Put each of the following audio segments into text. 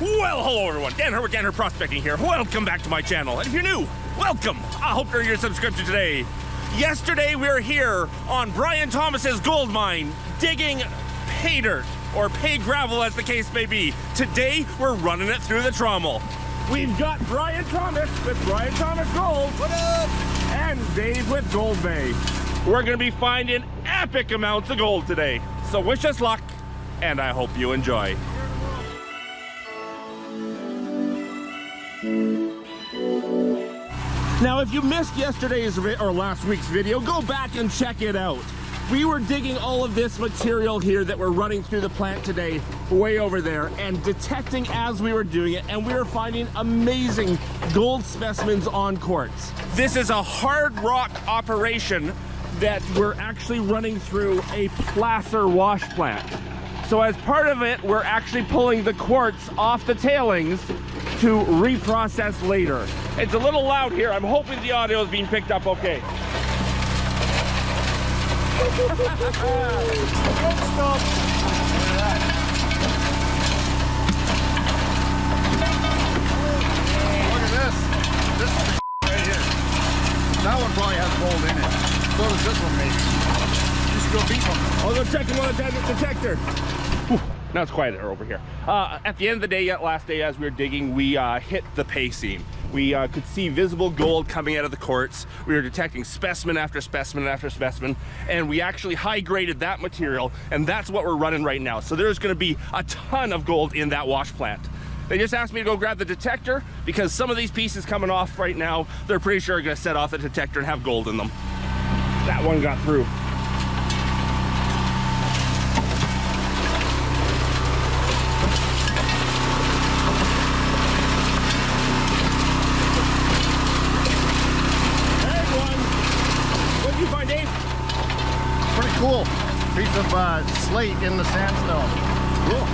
Well, hello everyone, Dan Hurd, Dan Hurd Prospecting here. Welcome back to my channel. And if you're new, welcome. I hope you're subscribed today. Yesterday we were here on Bryan Thomas's gold mine, digging pay dirt, or pay gravel as the case may be. Today we're running it through the Trommel. We've got Bryan Thomas with Bryan Thomas Gold. What up? And Dave with Gold Bay. We're gonna be finding epic amounts of gold today. So wish us luck, and I hope you enjoy. Now, if you missed yesterday's or last week's video, go back and check it out. We were digging all of this material here that we're running through the plant today, way over there, and detecting as we were doing it, and we were finding amazing gold specimens on quartz. This is a hard rock operation that we're actually running through a placer wash plant. So as part of it, we're actually pulling the quartz off the tailings to reprocess later. It's a little loud here. I'm hoping the audio is being picked up okay. Don't stop. Look at this. This is the right here. That one probably has gold in it. So does this one maybe. Just go beat them. I'll go check them on the detector. Whew. Now it's quieter over here. At the end of the day, last day as we were digging, we hit the pay seam. We could see visible gold coming out of the quartz. We were detecting specimen after specimen after specimen, and we actually high graded that material, and that's what we're running right now. So there's gonna be a ton of gold in that wash plant. They just asked me to go grab the detector because some of these pieces coming off right now, they're pretty sure are gonna set off the detector and have gold in them. That one got through. Cool piece of slate in the sandstone. Cool.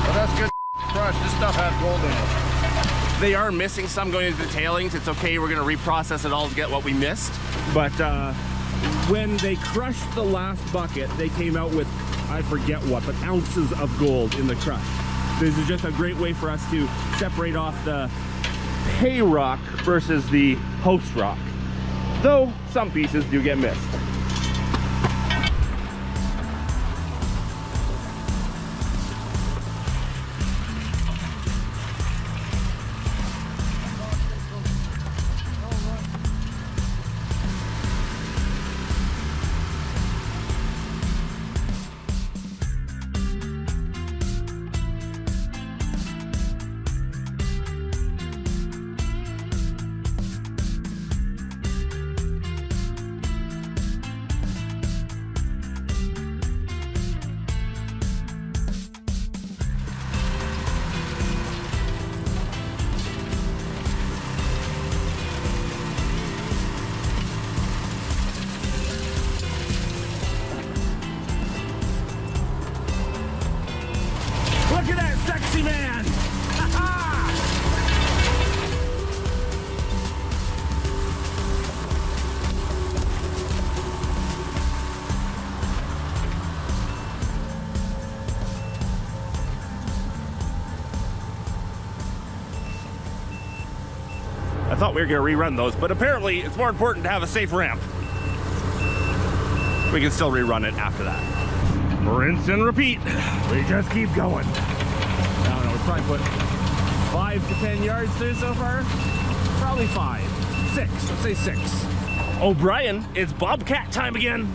But that's good crush. This stuff has gold in it. They are missing some going into the tailings. It's okay, we're gonna reprocess it all to get what we missed. But when they crushed the last bucket, they came out with, I forget what, but ounces of gold in the crush. This is just a great way for us to separate off the pay rock versus the host rock. Though some pieces do get missed. Look at that sexy man! I thought we were going to rerun those, but apparently it's more important to have a safe ramp. We can still rerun it after that. Rinse and repeat. We just keep going. I don't know, we probably put 5 to 10 yards through so far. Probably 5. 6, let's say 6. Oh, Bryan, it's bobcat time again.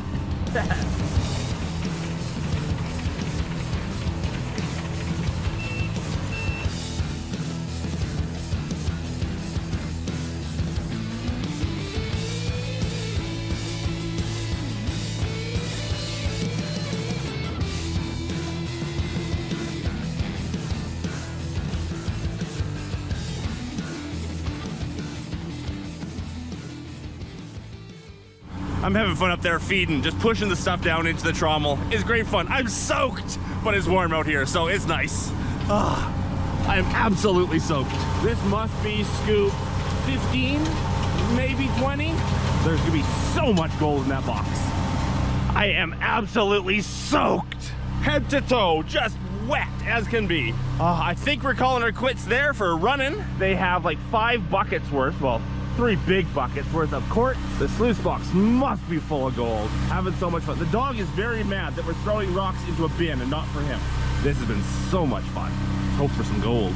I'm having fun up there feeding, just pushing the stuff down into the trommel. It's great fun. I'm soaked, but it's warm out here, so it's nice. I'm absolutely soaked. This must be scoop 15, maybe 20. There's gonna be so much gold in that box. I am absolutely soaked, head to toe, just wet as can be. I think we're calling our quits there for running. They have like 5 buckets worth, well, 3 big buckets worth of quartz. The sluice box must be full of gold. Having so much fun. The dog is very mad that we're throwing rocks into a bin and not for him. This has been so much fun. Let's hope for some gold.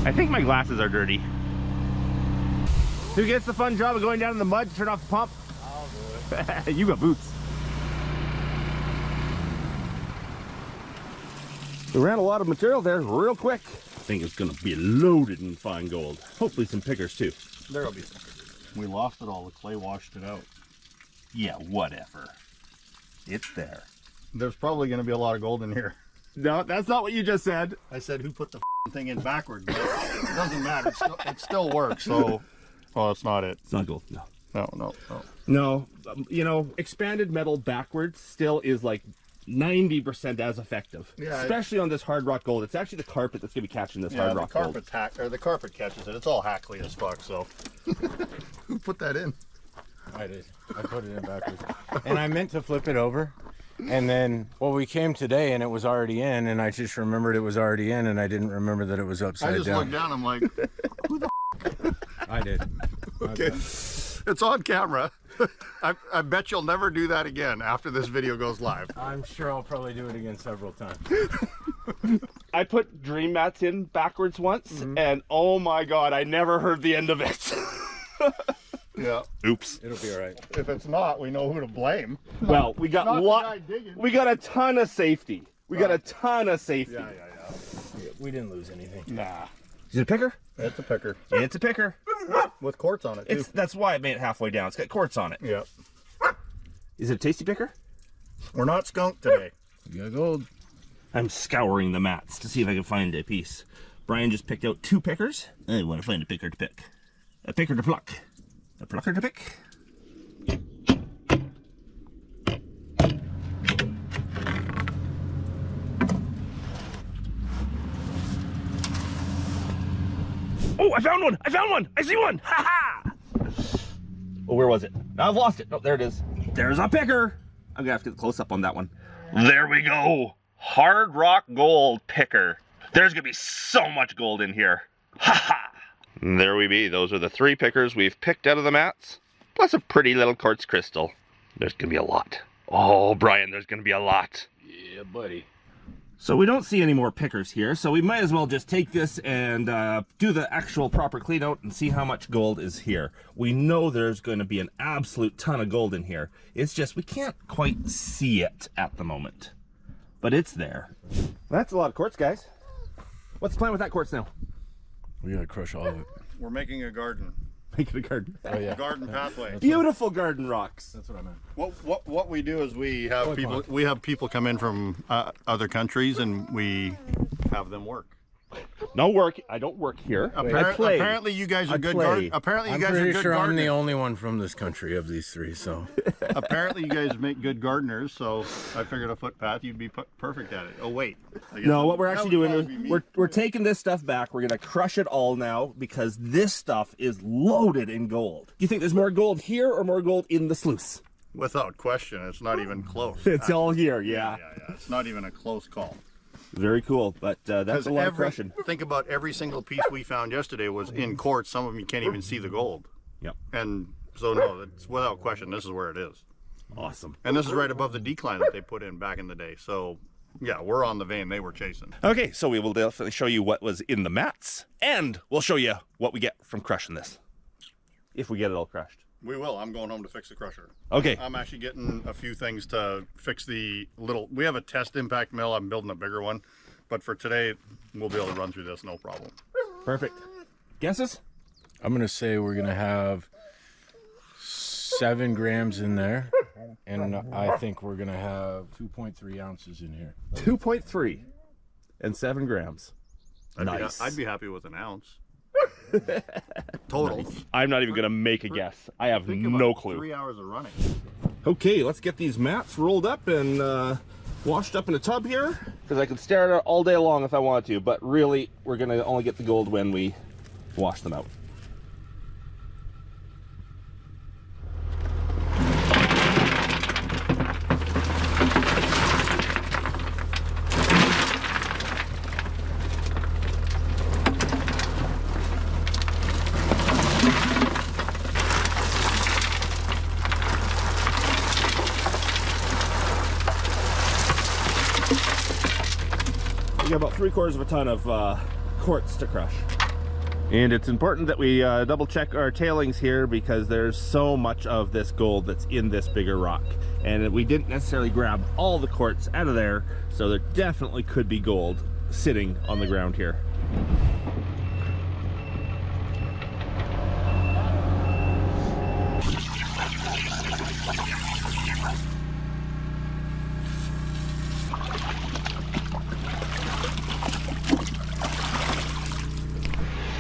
I think my glasses are dirty. Who gets the fun job of going down in the mud to turn off the pump? I'll do it. You got boots. We ran a lot of material there real quick. I think it's gonna be loaded in fine gold. Hopefully some pickers too. There'll be some. We lost it all. The clay washed it out. Yeah, whatever. It's there. There's probably going to be a lot of gold in here. No, that's not what you just said. I said, who put the thing in backwards? But it doesn't matter. It still works. So, oh, it's not it. It's not gold. No. No. No, you know, expanded metal backwards still is like 90% as effective. Yeah, especially on this hard rock gold. It's actually the carpet that's gonna be catching this hard rock gold. The carpet catches it. It's all hackly as fuck. So, who put that in? I did. I put it in backwards, and I meant to flip it over, and then we came today and it was already in, and I just remembered it was already in, and I didn't remember that it was upside down. I just looked down. I'm like, who the? I did. Okay. It's on camera. I bet you'll never do that again after this video goes live. I'm sure I'll probably do it again several times. I put dream mats in backwards once, and oh my god, I never heard the end of it. Yeah. Oops. It'll be all right. If it's not, we know who to blame. Well, we got a ton of safety. We got a ton of safety. Yeah. We didn't lose anything. Nah. Is it a picker? It's a picker. It's a picker. With quartz on it, too. That's why I made it halfway down. It's got quartz on it. Yeah. Is it a tasty picker? We're not skunked today. You got gold. I'm scouring the mats to see if I can find a piece. Brian just picked out 2 pickers. I want to find a picker to pick. A picker to pluck. A plucker to pick. Oh, I found one! I found one! I see one! Ha ha! Oh, where was it? I've lost it. Oh, there it is. There's a picker! I'm gonna have to get close up on that one. There we go! Hard rock gold picker. There's gonna be so much gold in here. Ha ha! There we be. Those are the 3 pickers we've picked out of the mats, plus a pretty little quartz crystal. There's gonna be a lot. Oh, Brian, there's gonna be a lot. Yeah, buddy. So we don't see any more pickers here, so we might as well just take this and do the actual proper clean out and see how much gold is here. We know there's going to be an absolute ton of gold in here. It's just we can't quite see it at the moment, but it's there. That's a lot of quartz, guys. What's the plan with that quartz now? We gotta crush all of it. We're making a garden. Make it a garden. Oh yeah. Garden pathway. Beautiful garden rocks. That's what I meant. What we do is we have people come in from other countries and we have them work. No work. I don't work here. I play. Apparently you guys are good play. gardeners. Apparently you I'm guys are pretty good sure I'm gardeners. the only one from this country of these 3, so. Apparently you guys make good gardeners, so I figured a footpath you'd be perfect at it. Oh wait. No, what we're actually doing is we're taking this stuff back. We're gonna crush it all now because this stuff is loaded in gold. Do you think there's more gold here or more gold in the sluice? Without question, it's not even close. It's all here, yeah. Yeah. It's not even a close call. Very cool, but that's a lot of crushing. Think about every single piece we found yesterday was in quartz. Some of them you can't even see the gold. Yep. And so no, it's without question, this is where it is. Awesome. And this is right above the decline that they put in back in the day. So yeah, we're on the vein they were chasing. Okay, so we will definitely show you what was in the mats, and we'll show you what we get from crushing this. If we get it all crushed. We will. I'm going home to fix the crusher. Okay. I'm actually getting a few things to fix the little... We have a test impact mill. I'm building a bigger one. But for today, we'll be able to run through this, no problem. Perfect. Guesses? I'm gonna say we're gonna have 7 grams in there, and I think we're gonna have 2.3 ounces in here. 2.3 and 7 grams. Nice. I'd be happy with an ounce. Total. Nice. I'm not even gonna make a guess. I have no clue. 3 hours of running. Okay, let's get these mats rolled up and washed up in a tub here, because I could stare at it all day long if I want to, but really we're gonna only get the gold when we wash them out. We got about 3/4 of a ton of quartz to crush. And it's important that we double check our tailings here because there's so much of this gold that's in this bigger rock. And we didn't necessarily grab all the quartz out of there, so there definitely could be gold sitting on the ground here.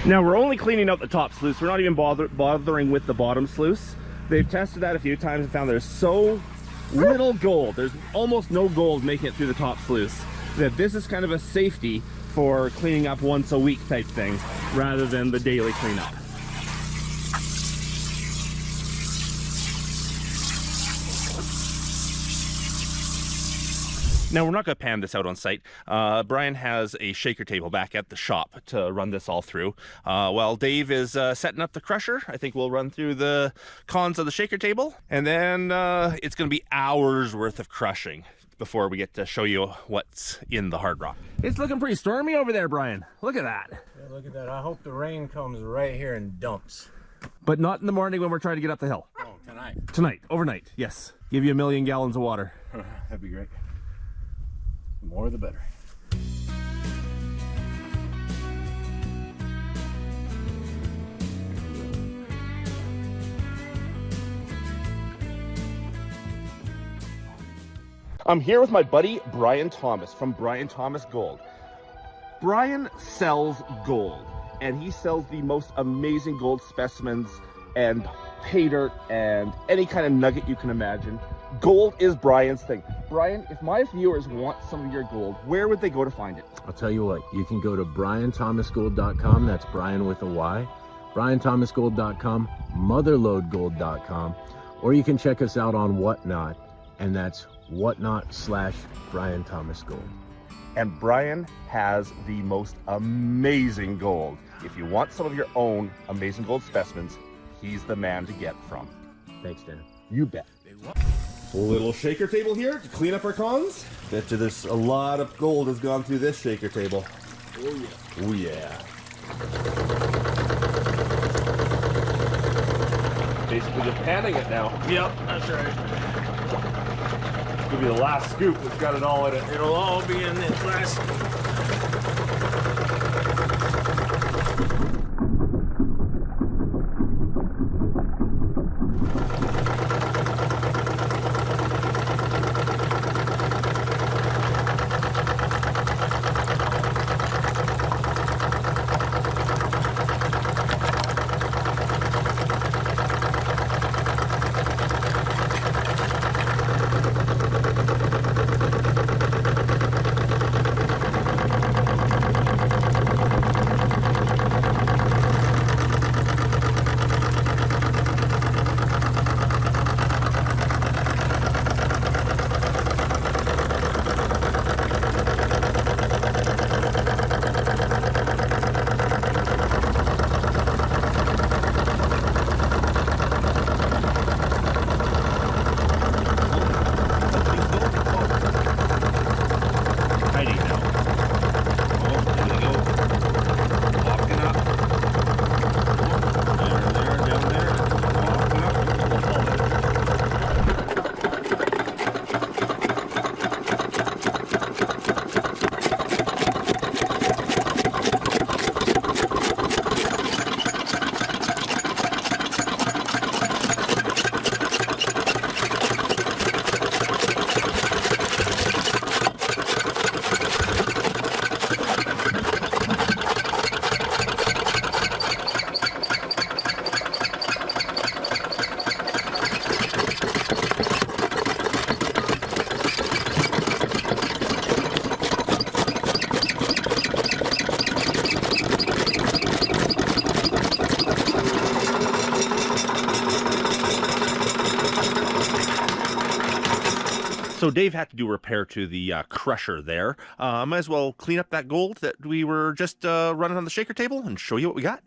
Now we're only cleaning out the top sluice. We're not even bothering with the bottom sluice. They've tested that a few times and found there's so little gold. There's almost no gold making it through the top sluice that this is kind of a safety for cleaning up once a week type thing rather than the daily cleanup. Now we're not going to pan this out on site. Bryan has a shaker table back at the shop to run this all through. While Dave is setting up the crusher, I think we'll run through the cons of the shaker table, and then it's going to be hours worth of crushing before we get to show you what's in the hard rock. It's looking pretty stormy over there, Bryan. Look at that. Yeah, look at that. I hope the rain comes right here and dumps. But not in the morning when we're trying to get up the hill. Oh, tonight. Tonight, overnight, yes. Give you 1,000,000 gallons of water. That'd be great. The more the better. I'm here with my buddy Bryan Thomas from Bryan Thomas Gold. Bryan sells gold, and he sells the most amazing gold specimens and pay dirt and any kind of nugget you can imagine. Gold is Bryan's thing. Bryan, if my viewers want some of your gold, where would they go to find it? I'll tell you what, you can go to BryanThomasGold.com. That's Bryan with a Y. BryanThomasGold.com, MotherloadGold.com, or you can check us out on Whatnot, and that's Whatnot/Bryan Thomas Gold. And Bryan has the most amazing gold. If you want some of your own amazing gold specimens, he's the man to get from. Thanks, Dan. You bet. Little shaker table here to clean up our cons. Bet you there's a lot of gold has gone through this shaker table. Oh yeah. Oh yeah. Basically just panning it now. Yep, that's right. Give you the last scoop that's got it all in it. It'll all be in this last. So Dave had to do a repair to the crusher there. Might as well clean up that gold that we were just running on the shaker table and show you what we got.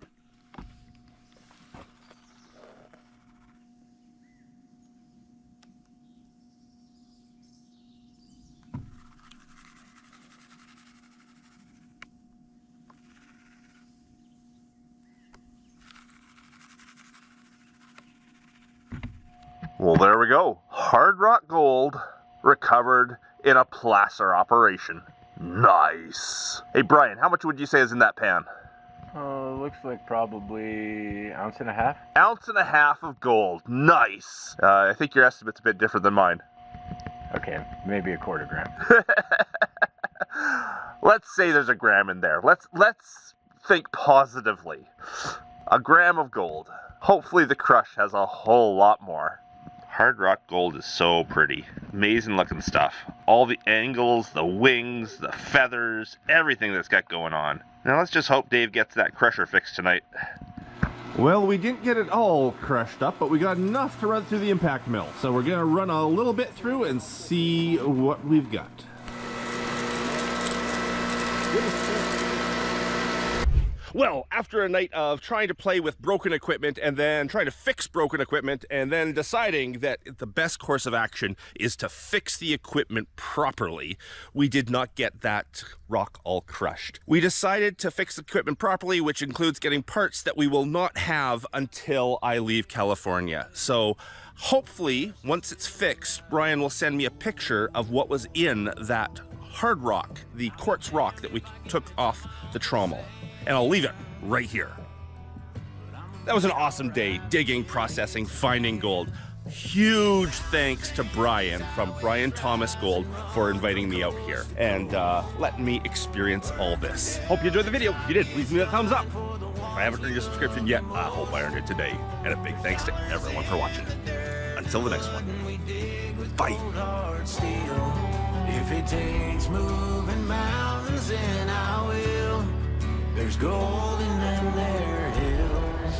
Well, there we go. Hard rock gold recovered in a placer operation. Nice. Hey, Brian, how much would you say is in that pan? Looks like probably 1.5 ounces. 1.5 ounces of gold. Nice. I think your estimate's a bit different than mine. Okay, maybe 1/4 gram. Let's say there's a gram in there. Let's think positively. 1 gram of gold. Hopefully the crush has a whole lot more. Hard rock gold is so pretty. Amazing looking stuff. All the angles, the wings, the feathers, everything that's got going on. Now let's just hope Dave gets that crusher fixed tonight. Well, we didn't get it all crushed up, but we got enough to run through the impact mill. So we're gonna run a little bit through and see what we've got. Well, after a night of trying to play with broken equipment and then trying to fix broken equipment and then deciding that the best course of action is to fix the equipment properly, we did not get that rock all crushed. We decided to fix the equipment properly, which includes getting parts that we will not have until I leave California. So hopefully, once it's fixed, Brian will send me a picture of what was in that hard rock, the quartz rock that we took off the Trommel. And I'll leave it right here. That was an awesome day, digging, processing, finding gold. Huge thanks to Brian from Bryan Thomas Gold for inviting me out here and letting me experience all this. Hope you enjoyed the video. If you did, please give me a thumbs up. If I haven't earned your subscription yet, I hope I earned it today. And a big thanks to everyone for watching. Until the next one. Bye. If it takes moving mountains, then I will. There's gold in them there hills.